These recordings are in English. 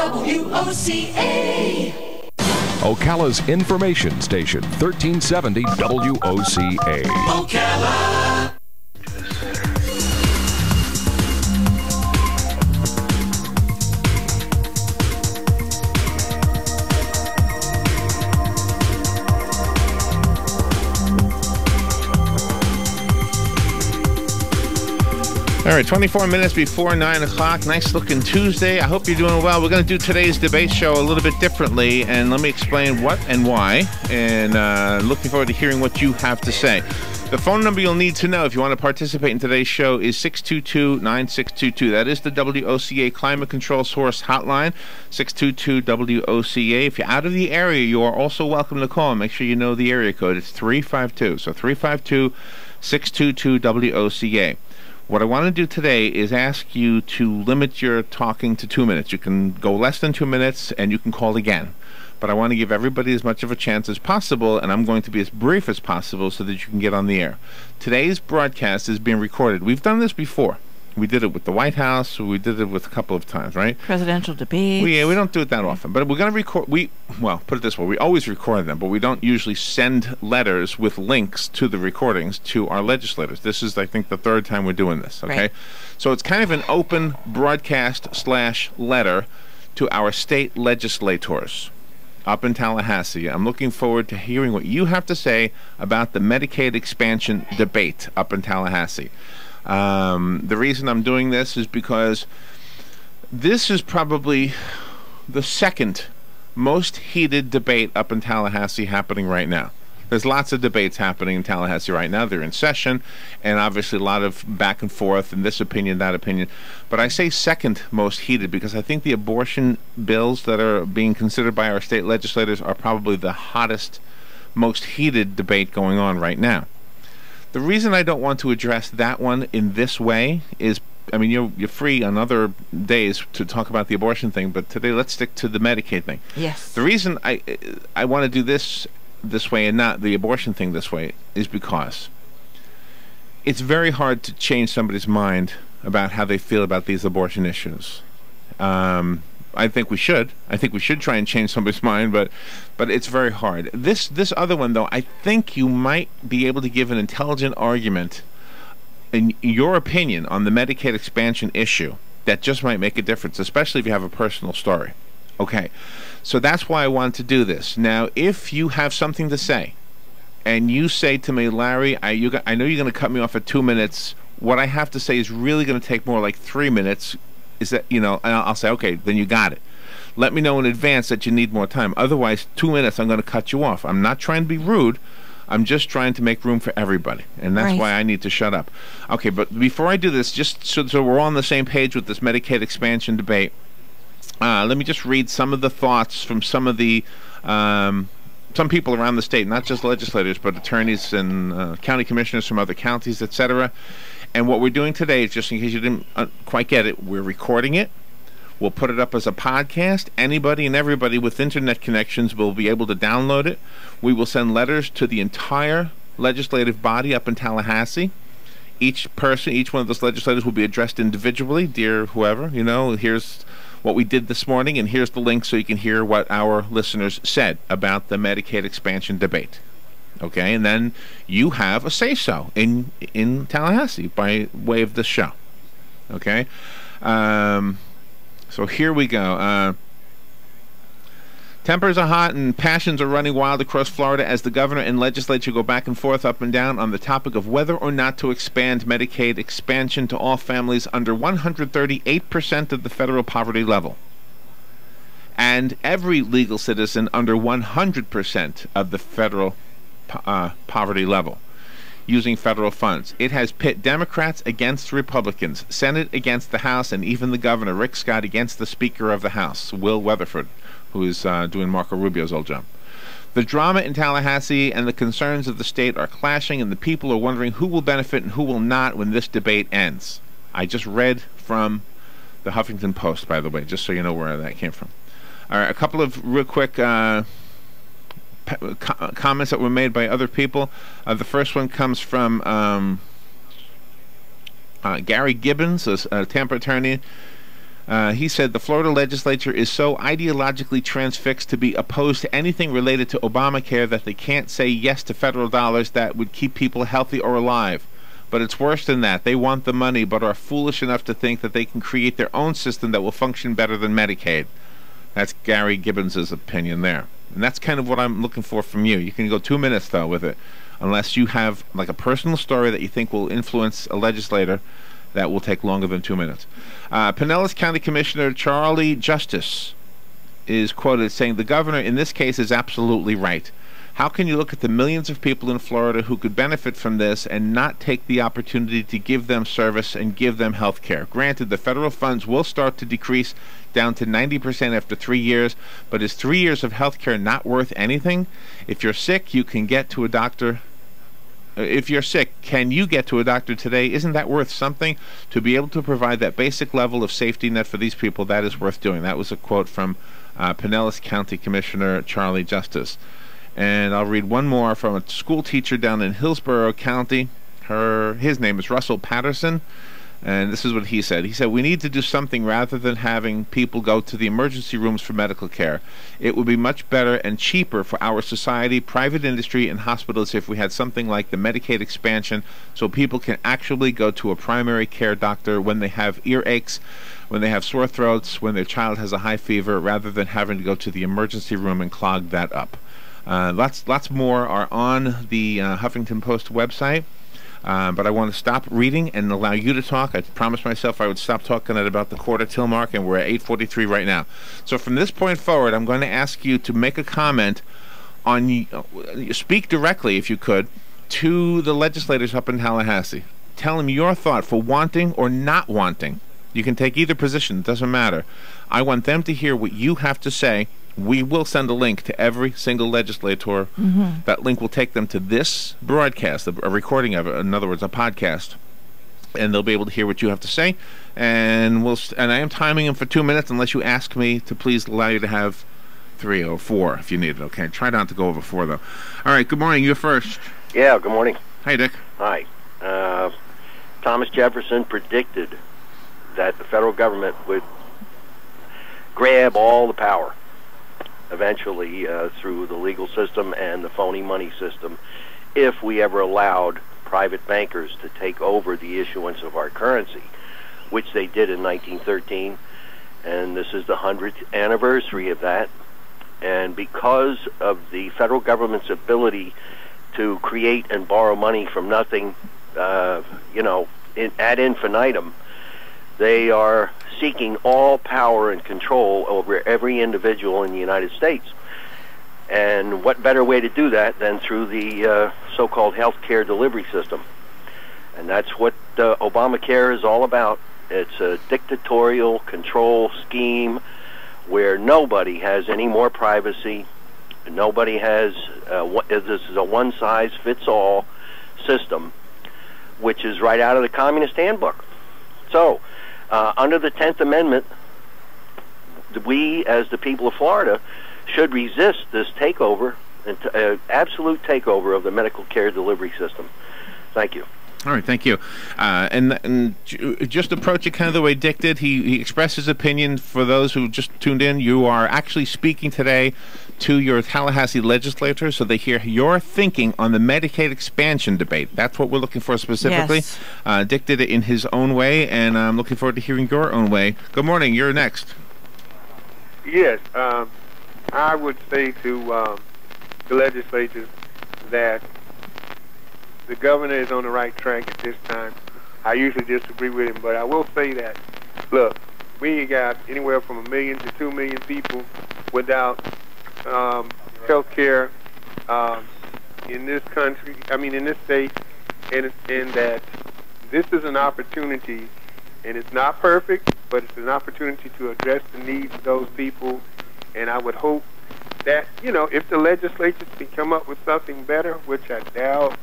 WOCA. Ocala's information station, 1370 WOCA. Ocala. All right, 24 minutes before 9 o'clock. Nice looking Tuesday. I hope you're doing well. We're going to do today's debate show a little bit differently, and let me explain what and why. And looking forward to hearing what you have to say. The phone number you'll need to know if you want to participate in today's show is 622-9622. That is the WOCA Climate Control Source Hotline, 622-WOCA. If you're out of the area, you are also welcome to call. Make sure you know the area code. It's 352. So 352-622-WOCA. What I want to do today is ask you to limit your talking to 2 minutes. You can go less than 2 minutes, and you can call again. But I want to give everybody as much of a chance as possible, and I'm going to be as brief as possible so that you can get on the air. Today's broadcast is being recorded. We've done this before. We did it with the White House. We did it with a couple of times, right? Presidential debates. We don't do it that often. But we're going to record. Well, put it this way. We always record them, but we don't usually send letters with links to the recordings to our legislators. This is, I think, the third time we're doing this, okay? Right. So it's kind of an open broadcast / letter to our state legislators up in Tallahassee. I'm looking forward to hearing what you have to say about the Medicaid expansion debate up in Tallahassee. The reason I'm doing this is because this is probably the second most heated debate up in Tallahassee happening right now. There's lots of debates happening in Tallahassee right now. They're in session, and obviously a lot of back and forth, and this opinion, that opinion. But I say second most heated because I think the abortion bills that are being considered by our state legislators are probably the hottest, most heated debate going on right now. The reason I don't want to address that one in this way is, I mean, you're free on other days to talk about the abortion thing, but today let's stick to the Medicaid thing. Yes. The reason I want to do this way and not the abortion thing this way is because it's very hard to change somebody's mind about how they feel about these abortion issues. I think we should. I think we should try and change somebody's mind, but it's very hard. This other one, though, I think you might be able to give an intelligent argument, in your opinion, on the Medicaid expansion issue that just might make a difference, especially if you have a personal story. Okay, so that's why I wanted to do this. Now, if you have something to say, and you say to me, Larry, I know you're going to cut me off at 2 minutes. What I have to say is really going to take more like 3 minutes. Is that, and I'll say, okay, then you got it. Let me know in advance that you need more time. Otherwise, 2 minutes, I'm going to cut you off. I'm not trying to be rude. I'm just trying to make room for everybody, and that's why I need to shut up. Okay, but before I do this, just so we're all on the same page with this Medicaid expansion debate, let me just read some of the thoughts from some of the some people around the state, not just legislators, but attorneys and county commissioners from other counties, etc. And what we're doing today is, just in case you didn't quite get it, we're recording it. We'll put it up as a podcast. Anybody and everybody with internet connections will be able to download it. We will send letters to the entire legislative body up in Tallahassee. Each person, each one of those legislators will be addressed individually. Dear whoever, here's what we did this morning, and here's the link so you can hear what our listeners said about the Medicaid expansion debate. Okay, and then you have a say-so in Tallahassee by way of this show. Okay, so here we go. Tempers are hot and passions are running wild across Florida as the governor and legislature go back and forth, up and down, on the topic of whether or not to expand Medicaid expansion to all families under 138% of the federal poverty level, and every legal citizen under 100% of the federal poverty level, using federal funds. It has pit Democrats against Republicans, Senate against the House, and even the governor, Rick Scott, against the Speaker of the House, Will Weatherford, who is doing Marco Rubio's old job. The drama in Tallahassee and the concerns of the state are clashing, and the people are wondering who will benefit and who will not when this debate ends. I just read from the Huffington Post, by the way, just so you know where that came from. All right, a couple of real quick comments that were made by other people. The first one comes from Gary Gibbons, a Tampa attorney. He said the Florida legislature is so ideologically transfixed to be opposed to anything related to Obamacare that they can't say yes to federal dollars that would keep people healthy or alive. But it's worse than that. They want the money, but are foolish enough to think that they can create their own system that will function better than Medicaid. That's Gary Gibbons' opinion there. And that's kind of what I'm looking for from you. You can go 2 minutes, though, with it, unless you have like a personal story that you think will influence a legislator. That will take longer than 2 minutes. Pinellas County Commissioner Charlie Justice is quoted saying, the governor in this case is absolutely right. How can you look at the millions of people in Florida who could benefit from this and not take the opportunity to give them service and give them health care? Granted, the federal funds will start to decrease down to 90% after 3 years, but is 3 years of health care not worth anything? If you're sick, you can get to a doctor. If you're sick, can you get to a doctor today? Isn't that worth something? To be able to provide that basic level of safety net for these people, that is worth doing. That was a quote from Pinellas County Commissioner Charlie Justice. And I'll read one more from a school teacher down in Hillsborough County. His name is Russell Patterson. And this is what he said. He said, we need to do something rather than having people go to the emergency rooms for medical care. It would be much better and cheaper for our society, private industry, and hospitals if we had something like the Medicaid expansion so people can actually go to a primary care doctor when they have earaches, when they have sore throats, when their child has a high fever, rather than having to go to the emergency room and clog that up. Lots more are on the Huffington Post website. But I want to stop reading and allow you to talk. I promised myself I would stop talking at about the quarter till mark, and we're at 8:43 right now. So from this point forward, I'm going to ask you to make a comment on, speak directly, if you could, to the legislators up in Tallahassee. Tell them your thought for wanting or not wanting. You can take either position. It doesn't matter. I want them to hear what you have to say. We will send a link to every single legislator. Mm-hmm. That link will take them to this broadcast, a recording of it, in other words, a podcast. And they'll be able to hear what you have to say. And and I am timing them for 2 minutes unless you ask me to please allow you to have 3 or 4 if you need it, okay? Try not to go over 4, though. All right, good morning. You're first. Yeah, good morning. Hi, Dick. Hi. Thomas Jefferson predicted that the federal government would grab all the power eventually through the legal system and the phony money system if we ever allowed private bankers to take over the issuance of our currency, which they did in 1913, and this is the 100th anniversary of that. And because of the federal government's ability to create and borrow money from nothing, ad infinitum, they are seeking all power and control over every individual in the United States. And what better way to do that than through the so-called health care delivery system? And that's what Obamacare is all about. It's a dictatorial control scheme where nobody has any more privacy. Nobody has, this is a one-size-fits-all system, which is right out of the Communist Handbook. So, under the 10th Amendment, we, as the people of Florida, should resist this takeover, absolute takeover of the medical care delivery system. Thank you. All right, thank you. And just approach it kind of the way Dick did. He expressed his opinion. For those who just tuned in, you are actually speaking today to your Tallahassee legislators so they hear your thinking on the Medicaid expansion debate. That's what we're looking for specifically. Yes. Dick did it in his own way, and I'm looking forward to hearing your own way. Good morning. You're next. Yes. I would say to the legislators that the governor is on the right track at this time. I usually disagree with him, but I will say that, look, we got anywhere from 1 million to 2 million people without health care in this country, in this state, and that this is an opportunity, and it's not perfect, but it's an opportunity to address the needs of those people. And I would hope that, if the legislatures can come up with something better, which I doubt,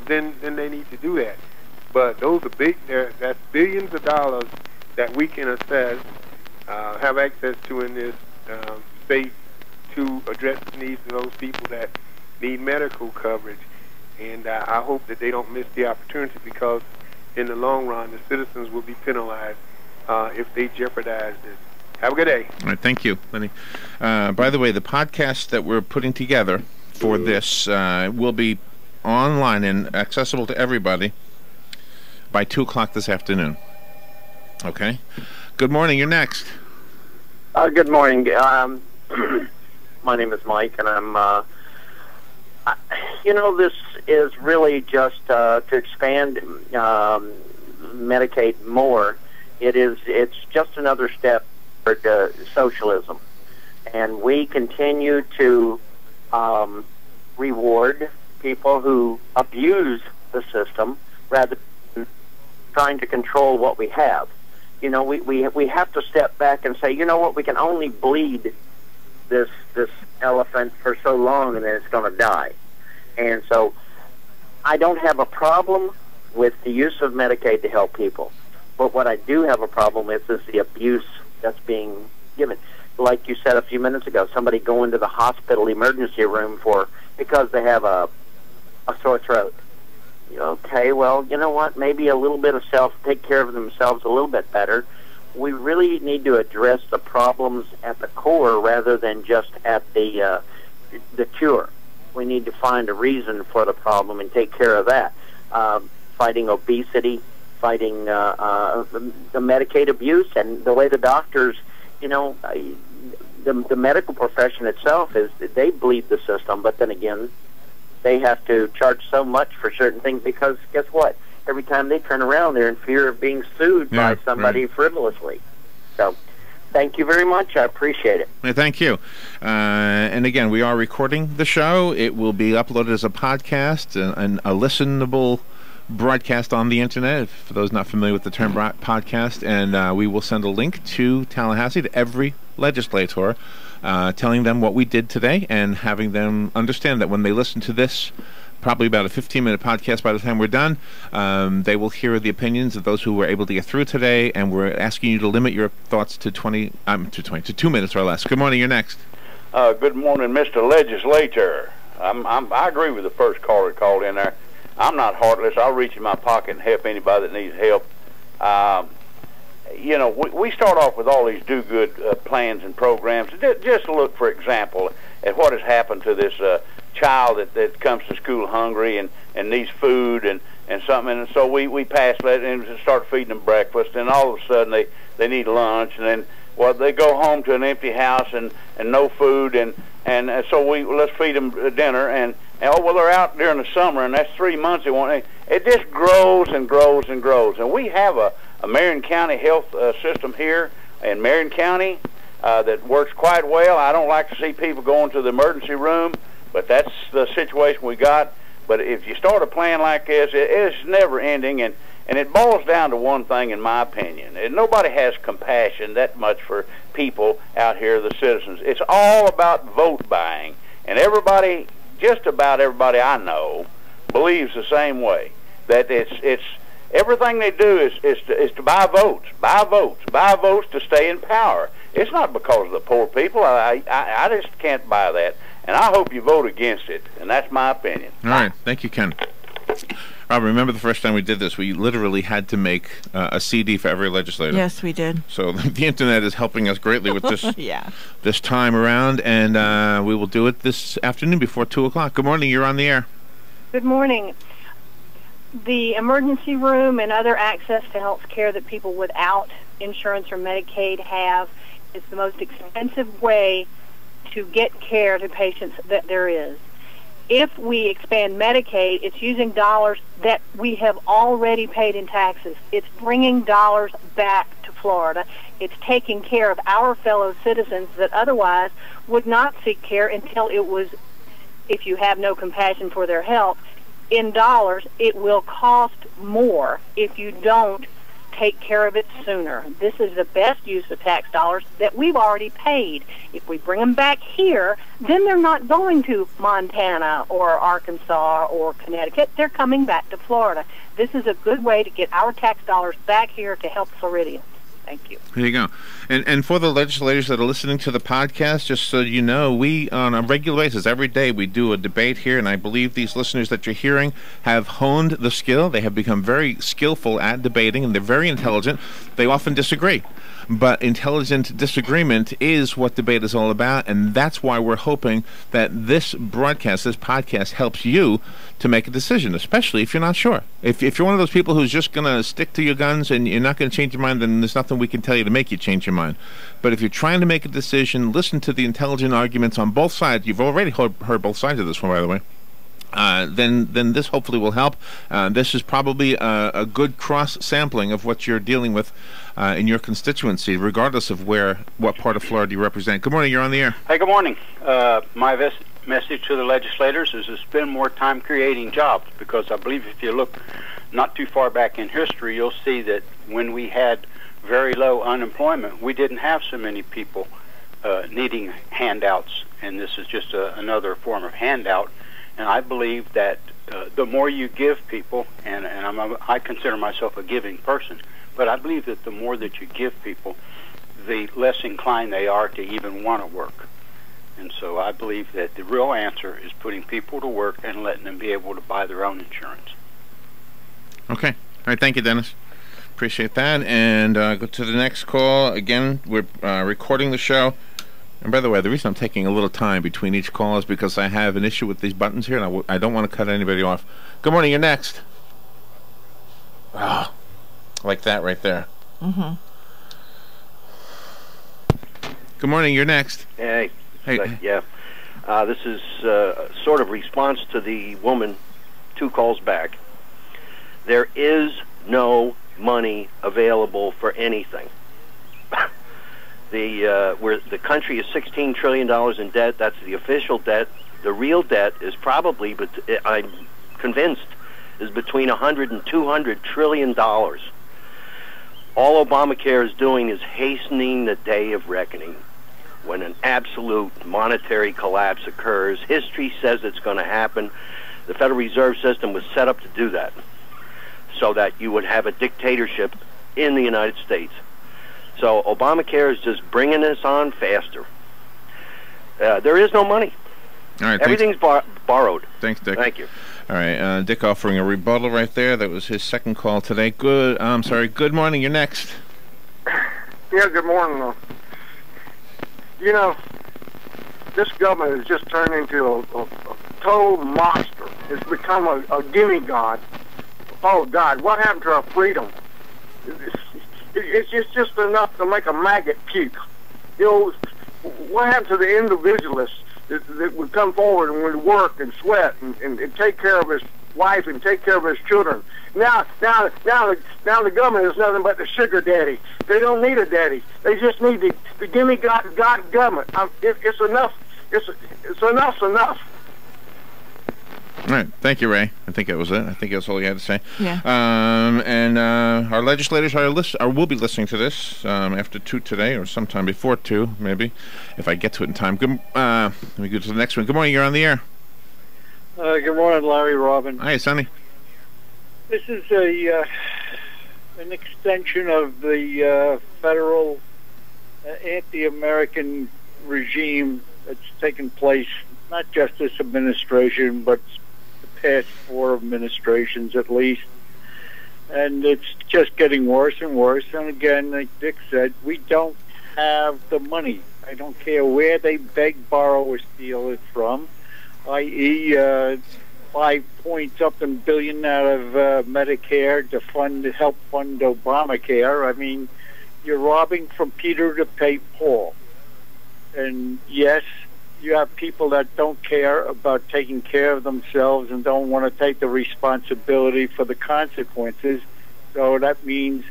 then they need to do that. But those are that's billions of dollars that we can have access to in this state to address the needs of those people that need medical coverage. And I hope that they don't miss the opportunity, because in the long run, the citizens will be penalized if they jeopardize this. Have a good day. All right, thank you, Lenny. By the way, the podcast that we're putting together for this will be online and accessible to everybody by 2 o'clock this afternoon. Okay? Good morning. You're next. Good morning. My name is Mike, and I'm... this is really just to expand Medicaid more. It's just another step toward socialism, and we continue to reward people who abuse the system rather than trying to control what we have. We have to step back and say, you know what, we can only bleed this elephant for so long, and then it's going to die. And so I don't have a problem with the use of Medicaid to help people. But what I do have a problem with is the abuse that's being given. Like you said a few minutes ago, somebody going to the hospital emergency room because they have a sore throat. Okay, well, you know what? Maybe a little bit of take care of themselves a little bit better. We really need to address the problems at the core rather than just at the cure. We need to find a reason for the problem and take care of that. Fighting obesity, fighting the Medicaid abuse, and the way the doctors, the medical profession itself they bleed the system, but then again, they have to charge so much for certain things because guess what? Every time they turn around, they're in fear of being sued by somebody frivolously. So, thank you very much. I appreciate it. Thank you. And again, we are recording the show. It will be uploaded as a podcast and a listenable broadcast on the internet, for those not familiar with the term podcast. And we will send a link to Tallahassee, to every legislator, telling them what we did today and having them understand that when they listen to this, probably about a 15-minute podcast by the time we're done, they will hear the opinions of those who were able to get through today, and we're asking you to limit your thoughts to 2 minutes or less. Good morning. You're next. Good morning, Mr. Legislator. I agree with the first caller that called in there. I'm not heartless. I'll reach in my pocket and help anybody that needs help. We start off with all these do-good plans and programs. Just look, for example, at what has happened to this child that comes to school hungry and needs food and something. And so we pass that and start feeding them breakfast, and all of a sudden they need lunch, and then they go home to an empty house and no food, and so let's feed them dinner, and they're out during the summer, and that's 3 months they want. It just grows and grows and grows. And we have a Marion County health system here in Marion County that works quite well. I don't like to see people going to the emergency room, but that's the situation we got. But if you start a plan like this, it's never ending, and it boils down to one thing, in my opinion. Nobody has compassion that much for people out here, the citizens. It's all about vote buying, and just about everybody I know believes the same way, that it's everything they do is to buy votes to stay in power. It's not because of the poor people. I just can't buy that, and I hope you vote against it, and that's my opinion. All right, thank you, Ken. Rob, remember the first time we did this, we literally had to make a CD for every legislator. Yes, we did. So the internet is helping us greatly with this this time around, and we will do it this afternoon before 2 o'clock. Good morning. You're on the air. Good morning. The emergency room and other access to health care that people without insurance or Medicaid have is the most expensive way to get care to patients that there is. If we expand Medicaid, it's using dollars that we have already paid in taxes. It's bringing dollars back to Florida. It's taking care of our fellow citizens that otherwise would not seek care until it was, if you have no compassion for their health, in dollars, it will cost more if you don't take care of it sooner. This is the best use of tax dollars that we've already paid. If we bring them back here, then they're not going to Montana or Arkansas or Connecticut. They're coming back to Florida. This is a good way to get our tax dollars back here to help Floridians. Thank you. There you go. And for the legislators that are listening to the podcast, just so you know, we, on a regular basis, every day, we do a debate here, and I believe these listeners that you're hearing have honed the skill. They have become very skillful at debating, and they're very intelligent. They often disagree. But intelligent disagreement is what debate is all about, and that's why we're hoping that this broadcast, this podcast, helps you to make a decision, especially if you're not sure. If you're one of those people who's just going to stick to your guns and you're not going to change your mind, then there's nothing we can tell you to make you change your mind. But if you're trying to make a decision, listen to the intelligent arguments on both sides. You've already heard both sides of this one, by the way. Then this hopefully will help. This is probably a good cross-sampling of what you're dealing with in your constituency, regardless of what part of Florida you represent. Good morning, you're on the air. Hey, good morning. My message to the legislators is to spend more time creating jobs, because I believe if you look not too far back in history, you'll see that when we had very low unemployment, we didn't have so many people needing handouts, and this is just another form of handout. And I believe that the more you give people, and I consider myself a giving person, but I believe that the more that you give people, the less inclined they are to even want to work. And so I believe that the real answer is putting people to work and letting them be able to buy their own insurance. Okay. All right. Thank you, Dennis. Appreciate that. And go to the next call. Again, we're recording the show. And by the way, the reason I'm taking a little time between each call is because I have an issue with these buttons here, and I don't want to cut anybody off. Good morning, you're next. Oh, like that right there. Mm-hmm. Good morning, you're next. Hey. Hey. Yeah. This is sort of response to the woman 2 calls back. There is no money available for anything. The country is $16 trillion in debt. That's the official debt. The real debt is probably, but I'm convinced, is between $100 and $200 trillion. All Obamacare is doing is hastening the day of reckoning. When an absolute monetary collapse occurs, history says it's going to happen. The Federal Reserve System was set up to do that, so that you would have a dictatorship in the United States. So Obamacare is just bringing this on faster. There is no money. All right, everything's borrowed. Thanks, Dick. Thank you. All right, Dick offering a rebuttal right there. That was his second call today. Good morning. You're next. Yeah, good morning. You know, this government has just turned into a total monster. It's become a demigod. Oh, God, what happened to our freedom? It's just enough to make a maggot puke. You know, what happened to the individualists that would come forward and would work and sweat and take care of his wife and take care of his children? Now the government is nothing but the sugar daddy. They don't need a daddy. They just need the demigod government. It's enough. It's enough. All right. Thank you, Ray. I think that was it. I think that's all you had to say. Yeah. And our legislators will be listening to this after 2 today, or sometime before 2, maybe, if I get to it in time. Let me go to the next one. Good morning. You're on the air. Good morning, Larry Robin. Hi, Sonny. This is an extension of the federal anti-American regime that's taken place, not just this administration, but the past 4 administrations at least. And it's just getting worse and worse. And again, like Dick said, we don't have the money. I don't care where they beg, borrow, or steal it from, i.e., 5-point-something billion out of Medicare to help fund Obamacare. I mean, you're robbing from Peter to pay Paul. And yes, you have people that don't care about taking care of themselves and don't want to take the responsibility for the consequences. So that means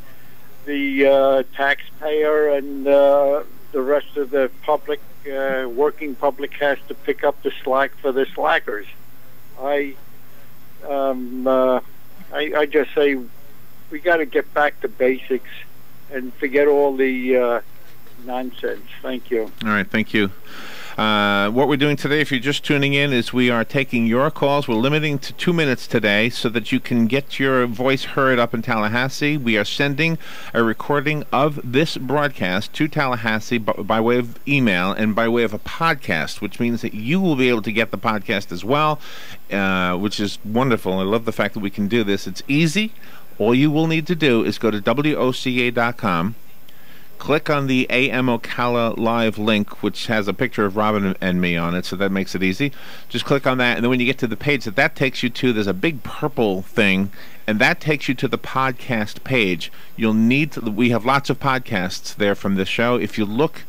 the taxpayer and the rest of the public, working public, has to pick up the slack for the slackers. I just say we got to get back to basics and forget all the nonsense. Thank you. All right, thank you. What we're doing today, if you're just tuning in, is we are taking your calls. We're limiting to 2 minutes today so that you can get your voice heard up in Tallahassee. We are sending a recording of this broadcast to Tallahassee by way of email and by way of a podcast, which means that you will be able to get the podcast as well, which is wonderful. I love the fact that we can do this. It's easy. All you will need to do is go to WOCA.com. Click on the AM Ocala Live link, which has a picture of Robin and me on it, so that makes it easy. Just click on that, and then when you get to the page that takes you to, there's a big purple thing, and that takes you to the podcast page. You'll need to, we have lots of podcasts there from this show. If you look,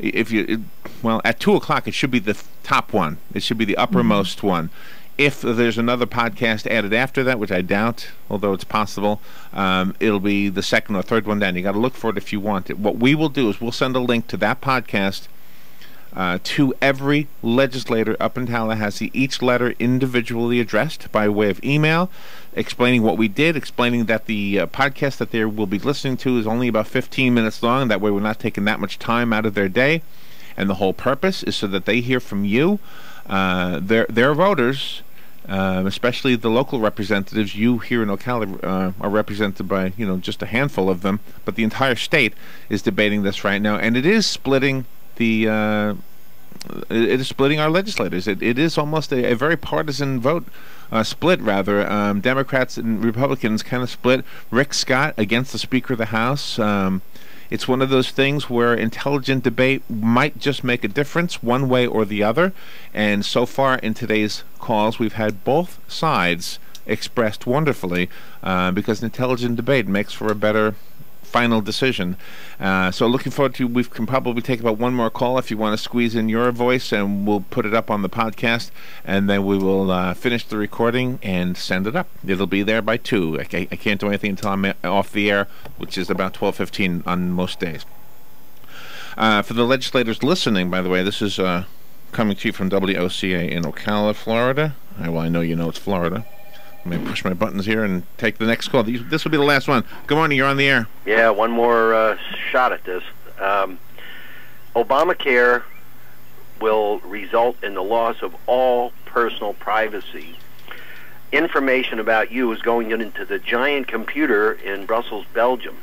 at 2 o'clock, it should be the top one. It should be the uppermost one. If there's another podcast added after that, which I doubt, although it's possible, it'll be the second or third one down. You got to look for it if you want it. What we will do is we'll send a link to that podcast to every legislator up in Tallahassee, each letter individually addressed by way of email, explaining what we did, explaining that the podcast that they will be listening to is only about 15 minutes long. That way we're not taking that much time out of their day. And the whole purpose is so that they hear from you, their voters, especially the local representatives. You here in Ocala are represented by, just a handful of them, but the entire state is debating this right now, and it is splitting our legislators. It is almost a very partisan vote. Split, rather. Democrats and Republicans kind of split. Rick Scott against the Speaker of the House. It's one of those things where intelligent debate might just make a difference one way or the other. And so far in today's calls, we've had both sides expressed wonderfully because intelligent debate makes for a better final decision. So looking forward to, we can probably take about one more call if you want to squeeze in your voice, and we'll put it up on the podcast, and then we will finish the recording and send it up. It'll be there by 2. I can't do anything until I'm off the air, which is about 12:15 on most days. For the legislators listening, by the way, this is coming to you from WOCA in Ocala, Florida. Well, I know you know it's Florida. Let me push my buttons here and take the next call. This will be the last one. Good morning. You're on the air. Yeah, one more shot at this. Obamacare will result in the loss of all personal privacy. Information about you is going into the giant computer in Brussels, Belgium,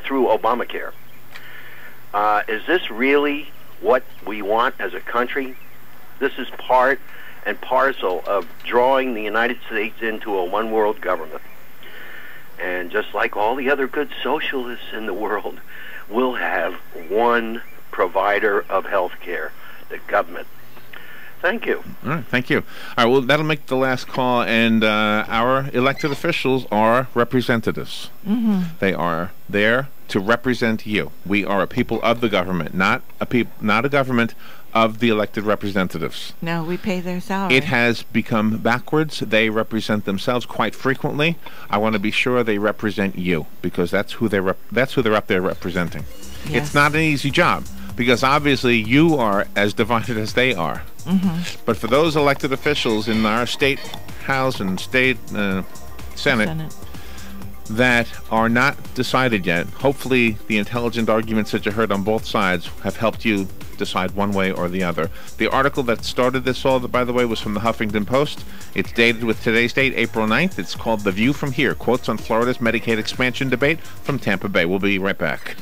through Obamacare. Is this really what we want as a country? This is part and parcel of drawing the United States into a one-world government. And just like all the other good socialists in the world, we'll have one provider of health care, the government. Thank you. All right, thank you. All right, well, that'll make the last call, and our elected officials are representatives. They are there to represent you. We are a people of the government, not a government of the elected representatives. No, we pay their salary. It has become backwards. They represent themselves quite frequently. I want to be sure they represent you, because that's who they're up there representing. Yes. It's not an easy job, because obviously you are as divided as they are. But for those elected officials in our state House and state Senate that are not decided yet, hopefully the intelligent arguments that you heard on both sides have helped you decide one way or the other. The article that started this all, by the way, was from the Huffington Post. It's dated with today's date, April 9th. It's called The View from Here, Quotes on Florida's Medicaid Expansion Debate from Tampa Bay. We'll be right back.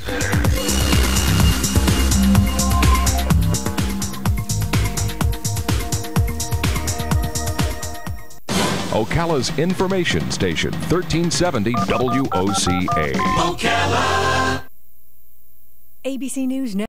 Ocala's information station, 1370 WOCA. Ocala. ABC News.